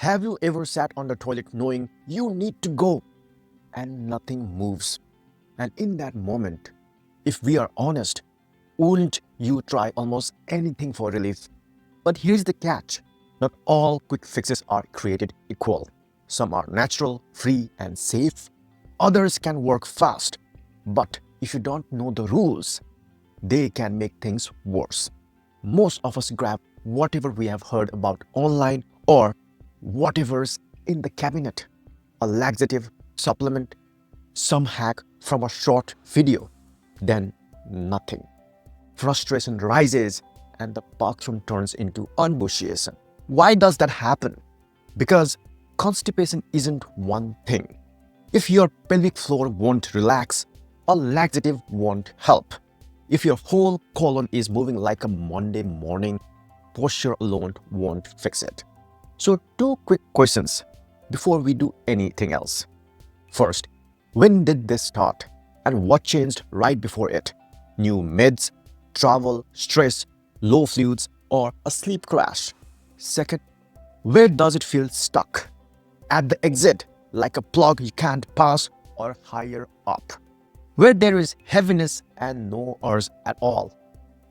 Have you ever sat on the toilet knowing you need to go and nothing moves? And in that moment, if we are honest, wouldn't you try almost anything for relief? But here's the catch. Not all quick fixes are created equal. Some are natural, free, and safe. Others can work fast. But if you don't know the rules, they can make things worse. Most of us grab whatever we have heard about online or whatever's in the cabinet. A laxative supplement, some hack from a short video, then nothing. Frustration rises and the bathroom turns into unbushation. Why does that happen? Because constipation isn't one thing. If your pelvic floor won't relax, a laxative won't help. If your whole colon is moving like a Monday morning, posture alone won't fix it. So, two quick questions before we do anything else. First, when did this start and what changed right before it? New meds, travel, stress, low fluids, or a sleep crash? Second, where does it feel stuck? At the exit, like a plug you can't pass, or higher up, where there is heaviness and no urge at all?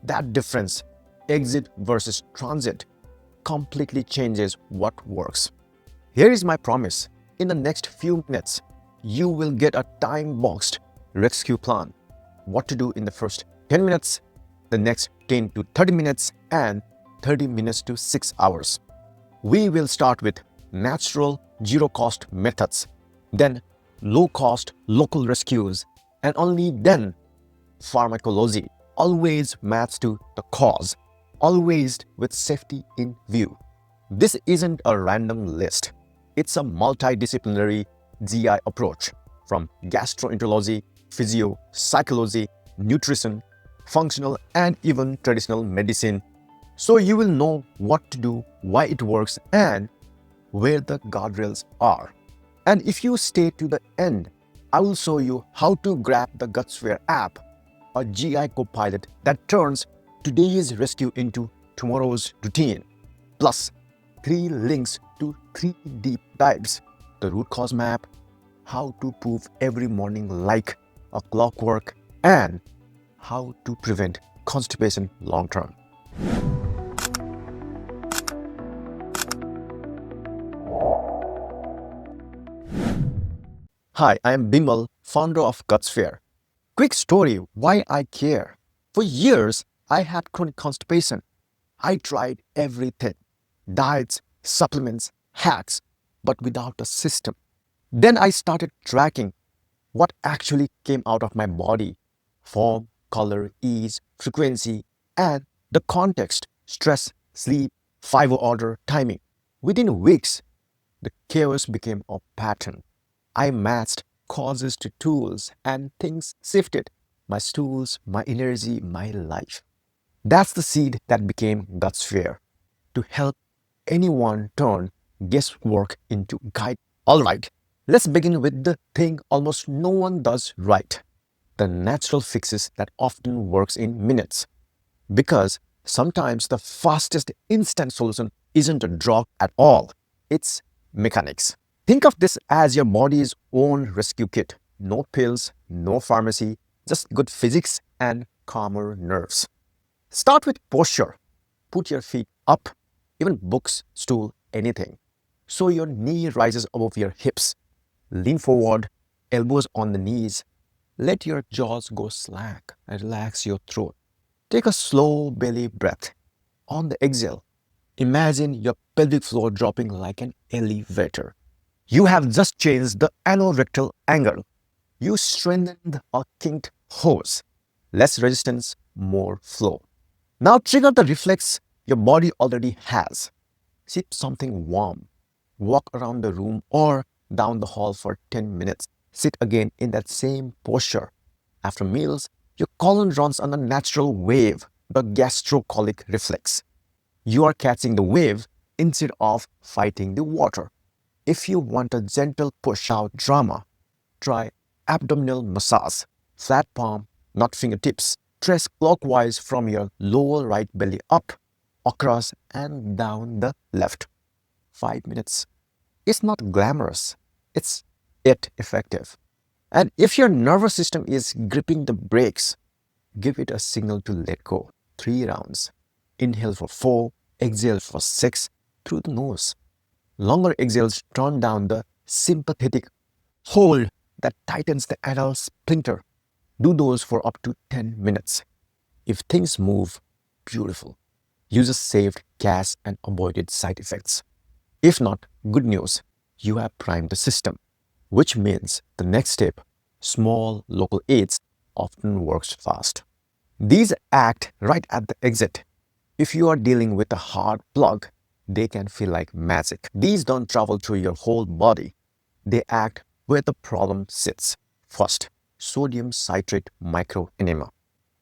That difference, exit versus transit, completely changes what works. Here is my promise. In the next few minutes, you will get a time-boxed rescue plan. What to do in the first 10 minutes, the next 10 to 30 minutes, and 30 minutes to 6 hours. We will start with natural, zero-cost methods, then low-cost local rescues, and only then pharmacology, always maps to the cause, always with safety in view. This isn't a random list. It's a multidisciplinary GI approach from gastroenterology, physio, psychology, nutrition, functional, and even traditional medicine. So you will know what to do, why it works, and where the guardrails are. And if you stay to the end, I will show you how to grab the Gutsphere app, a GI co-pilot that turns today's rescue into tomorrow's routine. Plus, 3 links to 3 deep dives, the root cause map, how to poop every morning like a clockwork, and how to prevent constipation long term. Hi, I am Bimal, founder of Gutsphere. Quick story why I care. For years, I had chronic constipation. I tried everything, diets, supplements, hacks, but without a system. Then I started tracking what actually came out of my body: form, color, ease, frequency, and the context: stress, sleep, fiber order, timing. Within weeks, the chaos became a pattern. I matched causes to tools and things shifted. My stools, my energy, my life. That's the seed that became Gutsphere, to help anyone turn guesswork into guide. All right, let's begin with the thing almost no one does right: the natural fixes that often works in minutes. Because sometimes the fastest instant solution isn't a drug at all, it's mechanics. Think of this as your body's own rescue kit. No pills, no pharmacy, just good physics and calmer nerves. Start with posture. Put your feet up, even books, stool, anything, so your knee rises above your hips. Lean forward, elbows on the knees. Let your jaws go slack and relax your throat. Take a slow belly breath. On the exhale, imagine your pelvic floor dropping like an elevator. You have just changed the anorectal angle. You strengthened a kinked hose. Less resistance, more flow. Now trigger the reflex your body already has. Sip something warm. Walk around the room or down the hall for 10 minutes. Sit again in that same posture. After meals, your colon runs on a natural wave, the gastrocolic reflex. You are catching the wave instead of fighting the water. If you want a gentle push-out drama, try abdominal massage. Flat palm, not fingertips. Trace clockwise from your lower right belly up, across and down the left. 5 minutes. It's not glamorous, it's yet effective. And if your nervous system is gripping the brakes, give it a signal to let go. 3 rounds. Inhale for 4, exhale for 6 through the nose. Longer exhales turn down the sympathetic hold that tightens the anal sphincter. Do those for up to 10 minutes. If things move, beautiful. Users saved gas and avoided side effects. If not, good news, you have primed the system, which means the next step, small local aids, often works fast. These act right at the exit. If you are dealing with a hard plug, they can feel like magic. These don't travel through your whole body. They act where the problem sits. First, sodium citrate microenema.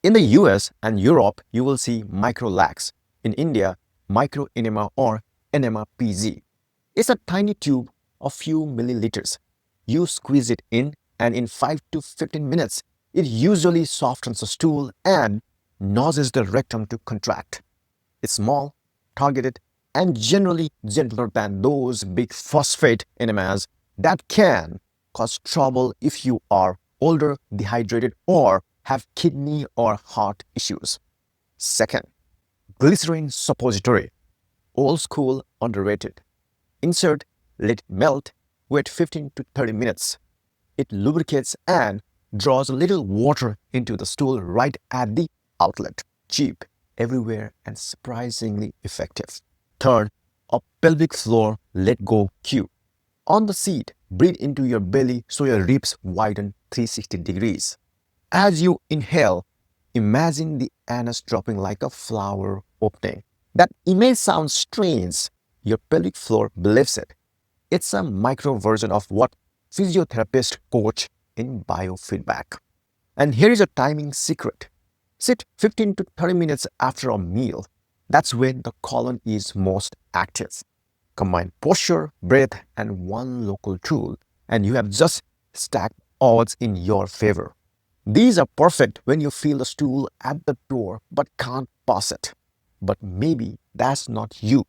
In the US and Europe, you will see microlax. In India, microenema or enema PZ. It's a tiny tube of few milliliters. You squeeze it in and in 5 to 15 minutes, it usually softens the stool and causes the rectum to contract. It's small, targeted, and generally gentler than those big phosphate enemas that can cause trouble if you are older, dehydrated, or have kidney or heart issues. Second, glycerin suppository. Old school, underrated. Insert, let it melt, wait 15 to 30 minutes. It lubricates and draws a little water into the stool right at the outlet. Cheap, everywhere, and surprisingly effective. Third, a pelvic floor let go cue. On the seat, breathe into your belly so your ribs widen 360 degrees. As you inhale, imagine the anus dropping like a flower opening. That image sounds strange. Your pelvic floor believes it. It's a micro version of what physiotherapists coach in biofeedback. And here is a timing secret. Sit 15 to 30 minutes after a meal. That's when the colon is most active. Combine posture, breath, and one local tool, and you have just stacked odds in your favor. These are perfect when you feel the stool at the door but can't pass it. But maybe that's not you.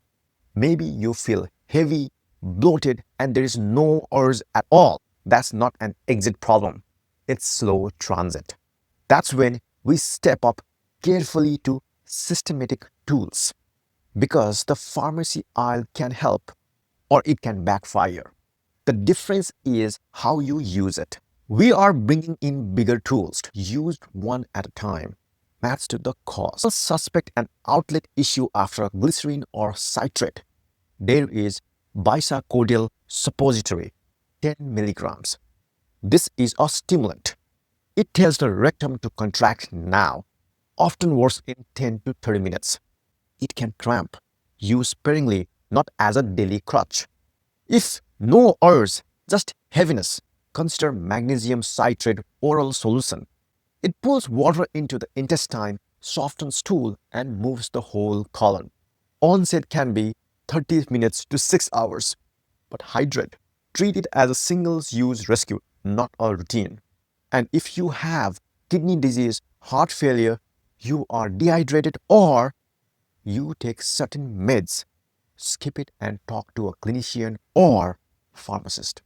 Maybe you feel heavy, bloated, and there is no urge at all. That's not an exit problem. It's slow transit. That's when we step up carefully to systematic tools. Because the pharmacy aisle can help or it can backfire. The difference is how you use it. We are bringing in bigger tools, used one at a time. Match to the cost. Suspect an outlet issue after glycerin or citrate. There is bisacodyl suppository, 10 milligrams. This is a stimulant. It tells the rectum to contract now, often works in 10 to 30 minutes. It can cramp. Use sparingly, not as a daily crutch. If no urge, just heaviness, consider magnesium citrate oral solution. It pulls water into the intestine, softens stool, and moves the whole colon. Onset can be 30 minutes to 6 hours. But hydrate. Treat it as a single-use rescue, not a routine. And if you have kidney disease, heart failure, you are dehydrated, or you take certain meds, skip it and talk to a clinician or pharmacist.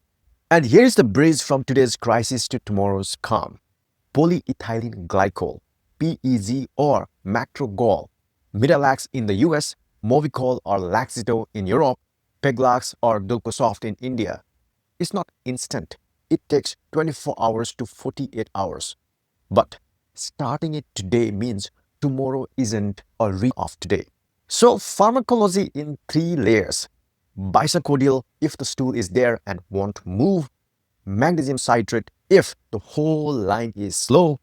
And here's the bridge from today's crisis to tomorrow's calm. Polyethylene glycol, PEG or macrogol, Miralax in the US, Movicol or Laxito in Europe, Peglax or Dulcosoft in India. It's not instant. It takes 24 hours to 48 hours. But starting it today means tomorrow isn't a re-off today. So pharmacology in 3 layers. Bisacodyl if the stool is there and won't move. Magnesium citrate if the whole line is slow.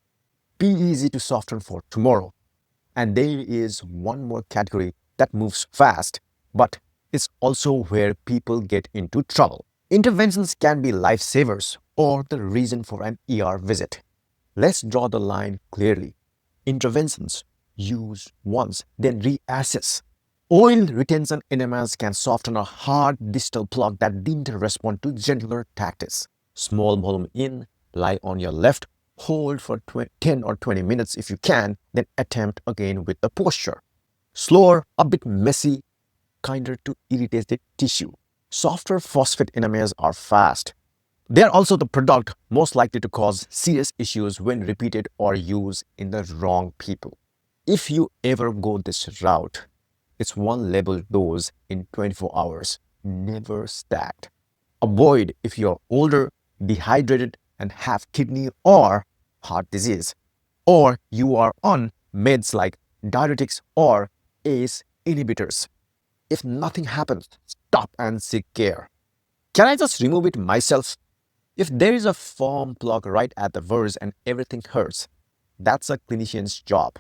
PEG to soften for tomorrow. And there is one more category that moves fast, but it's also where people get into trouble. Interventions can be lifesavers or the reason for an ER visit. Let's draw the line clearly. Interventions used once, then reassess. Oil retention enemas can soften a hard distal plug that didn't respond to gentler tactics. Small volume in, lie on your left, hold for 10 or 20 minutes if you can, then attempt again with the posture. Slower, a bit messy, kinder to irritated tissue. Softer phosphate enemas are fast. They are also the product most likely to cause serious issues when repeated or used in the wrong people. If you ever go this route, it's one label dose in 24 hours, never stacked. Avoid if you're older, dehydrated, and have kidney or heart disease, or you are on meds like diuretics or ACE inhibitors. If nothing happens, stop and seek care. Can I just remove it myself? If there is a foam plug right at the verge and everything hurts, that's a clinician's job.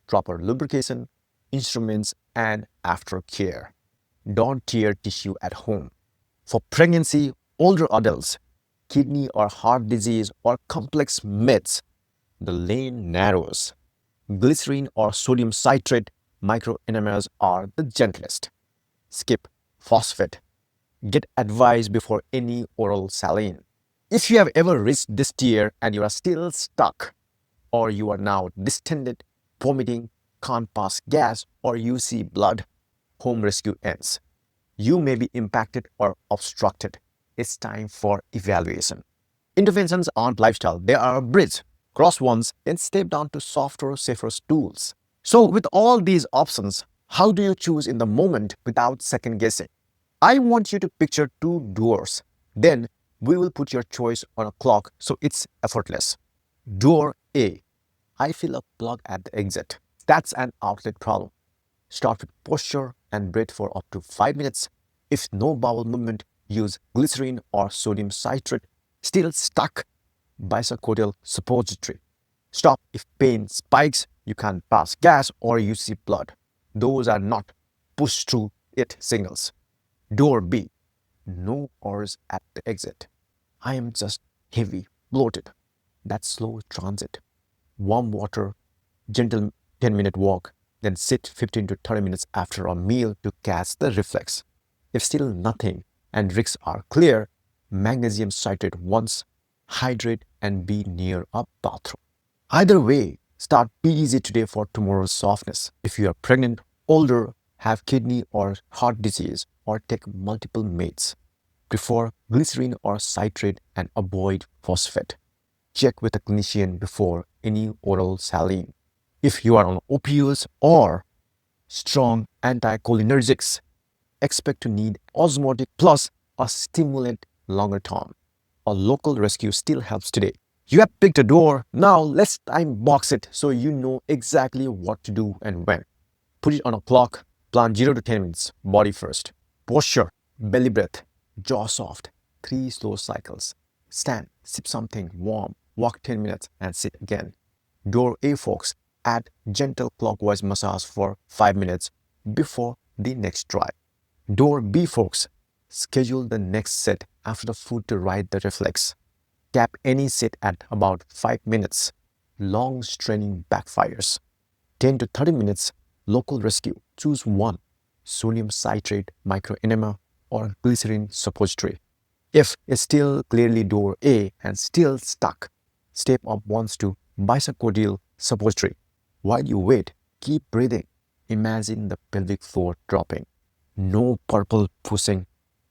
Proper lubrication, instruments, and aftercare. Don't tear tissue at home. For pregnancy, older adults, kidney or heart disease, or complex meds, the lane narrows. Glycerin or sodium citrate microenemas are the gentlest. Skip phosphate. Get advice before any oral saline. If you have ever reached this tier and you are still stuck, or you are now distended, vomiting, can't pass gas, or you see blood, home rescue ends. You may be impacted or obstructed. It's time for evaluation. Interventions aren't lifestyle, they are a bridge. Cross once, then step down to softer, safer tools. So, with all these options, how do you choose in the moment without second guessing? I want you to picture two doors. Then we will put your choice on a clock so it's effortless. Door A. I feel a plug at the exit. That's an outlet problem. Start with posture and breathe for up to 5 minutes. If no bowel movement, use glycerin or sodium citrate. Still stuck? Bisacodyl suppository. Stop if pain spikes, you can't pass gas, or you see blood. Those are not push through it signals. Door B. No hours at the exit. I am just heavy, bloated. That's slow transit. Warm water, gentle 10-minute walk, then sit 15 to 30 minutes after a meal to catch the reflex. If still nothing and risks are clear, magnesium citrate once, hydrate and be near a bathroom. Either way, start easy today for tomorrow's softness. If you are pregnant, older, have kidney or heart disease, or take multiple meds, prefer glycerin or citrate and avoid phosphate. Check with a clinician before any oral saline. If you are on opioids or strong anticholinergics, expect to need osmotic plus a stimulant longer term. A local rescue still helps today. You have picked a door, now let's time box it so you know exactly what to do and when. Put it on a clock, plan 0 to 10 minutes, body first. Posture, belly breath, jaw soft, 3 slow cycles. Stand, sip something warm, walk 10 minutes and sit again. Door A folks, add gentle clockwise massage for 5 minutes before the next try. Door B folks, schedule the next set after the food to ride the reflex. Tap any set at about 5 minutes. Long straining backfires. 10 to 30 minutes, local rescue. Choose one. Sodium citrate microenema or glycerin suppository. If it's still clearly door A and still stuck, step up once to bisacodyl suppository. While you wait, keep breathing. Imagine the pelvic floor dropping. No purple pushing.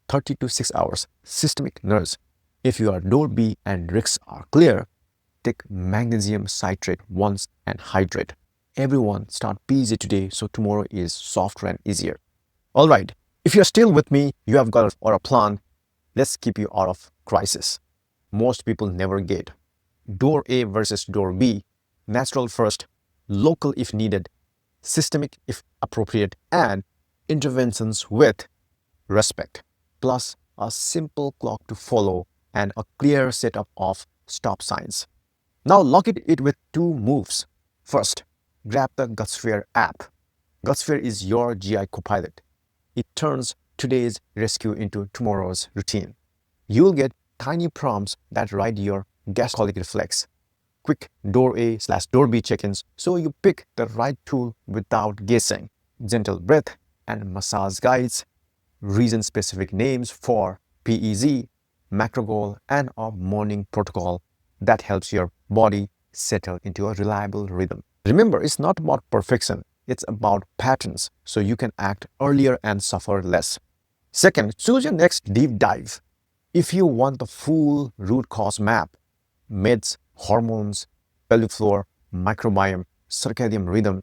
30 to 6 hours. Systemic nurse. If you are door B and risks are clear, take magnesium citrate once and hydrate. Everyone start busy today so tomorrow is softer and easier. Alright, if you're still with me, you have got a plan. Let's keep you out of crisis. Most people never get. Door A versus door B. Natural first, local if needed, systemic if appropriate, and interventions with respect. Plus a simple clock to follow and a clear setup of stop signs. Now lock it with 2 moves. First, grab the Gutsphere app. Gutsphere is your GI copilot. It turns today's rescue into tomorrow's routine. You'll get tiny prompts that ride your gastrolic reflex. Quick door A/door B check-ins so you pick the right tool without guessing. Gentle breath and massage guides, region-specific names for PEZ, macrogol, and a morning protocol that helps your body settle into a reliable rhythm. Remember, it's not about perfection, it's about patterns so you can act earlier and suffer less. Second, choose your next deep dive. If you want the full root cause map, meds, hormones, pelvic floor, microbiome, circadian rhythm,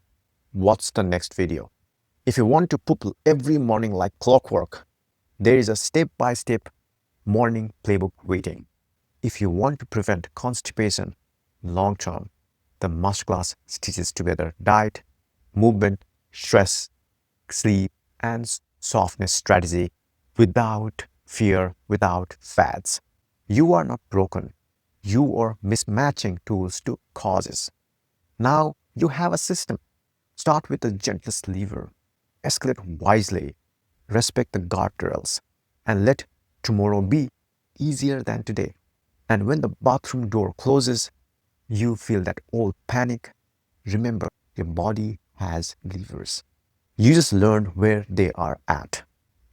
watch the next video. If you want to poop every morning like clockwork, there is a step-by-step morning playbook waiting. If you want to prevent constipation long-term, the masterclass stitches together diet, movement, stress, sleep, and softness strategy without fear, without fads. You are not broken. You are mismatching tools to causes. Now you have a system. Start with the gentlest lever. Escalate wisely. Respect the guardrails. And let tomorrow be easier than today. And when the bathroom door closes, you feel that old panic. Remember, your body has levers. You just learn where they are at.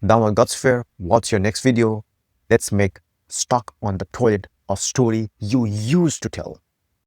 Download Gutsphere, watch your next video. Let's make stuck on the toilet a story you used to tell.